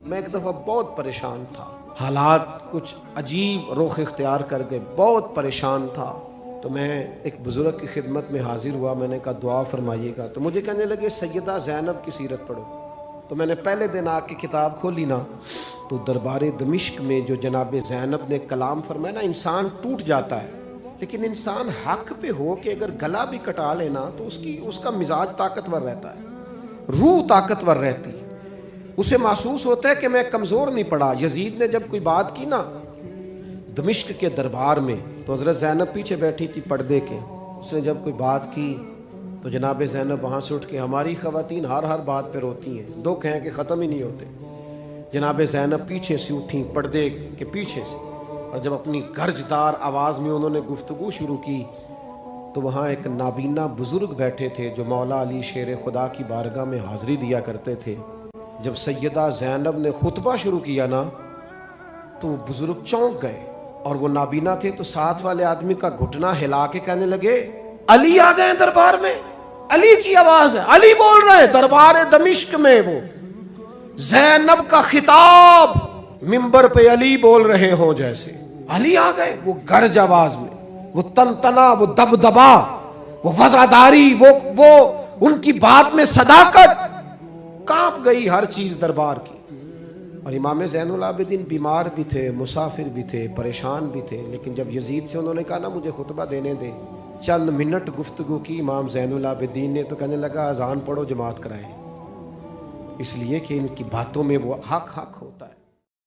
میں ایک دفعہ بہت پریشان تھا، حالات کچھ عجیب رخ اختیار کر کے بہت پریشان تھا، تو میں ایک بزرگ کی خدمت میں حاضر ہوا. میں نے کہا دعا فرمائیے گا. تو مجھے کہنے لگے سیدہ زینب کی سیرت پڑھو. تو میں نے پہلے دن آ کے کتاب کھولی نا، تو دربار دمشق میں جو جناب زینب نے کلام فرمایا نا، انسان ٹوٹ جاتا ہے، لیکن انسان حق پہ ہو کہ اگر گلا بھی کٹا لینا تو اس کا مزاج طاقتور رہتا ہے، روح طاقتور رہتی ہے، اسے محسوس ہوتا ہے کہ میں کمزور نہیں پڑا. یزید نے جب کوئی بات کی نا دمشق کے دربار میں، تو حضرت زینب پیچھے بیٹھی تھی پردے کے. اس نے جب کوئی بات کی تو جناب زینب وہاں سے اٹھ کے، ہماری خواتین ہر بات پہ روتی ہیں، دکھ ہیں کہ ختم ہی نہیں ہوتے. جناب زینب پیچھے سے اٹھیں پردے کے پیچھے سے، اور جب اپنی گرجدار آواز میں انہوں نے گفتگو شروع کی تو وہاں ایک نابینا بزرگ بیٹھے تھے جو مولا علی شیر خدا کی بارگاہ میں حاضری دیا کرتے تھے. جب سیدہ زینب نے خطبہ شروع کیا نا تو وہ بزرگ چونک گئے، اور وہ نابینا تھے تو ساتھ والے آدمی کا گھٹنا ہلا کے کہنے لگے علی آ گئے دربار میں. علی کی آواز ہے، علی بول رہے ہیں دربار دمشق میں. وہ زینب کا خطاب منبر پہ علی بول رہے ہوں جیسے. علی آ گئے، وہ گرج آواز میں، وہ تنتنا، وہ دبدبا، وہ وزاداری، وہ ان کی بات میں صداقت. کانپ گئی ہر چیز دربار کی. اور امام زین العابدین بیمار بھی تھے، مسافر بھی تھے، پریشان بھی تھے، لیکن جب یزید سے انہوں نے کہا نا مجھے خطبہ دینے دے، چند منٹ گفتگو کی امام زین العابدین نے، تو کہنے لگا اذان پڑھو جماعت کرائیں، اس لیے کہ ان کی باتوں میں وہ حق ہوتا ہے.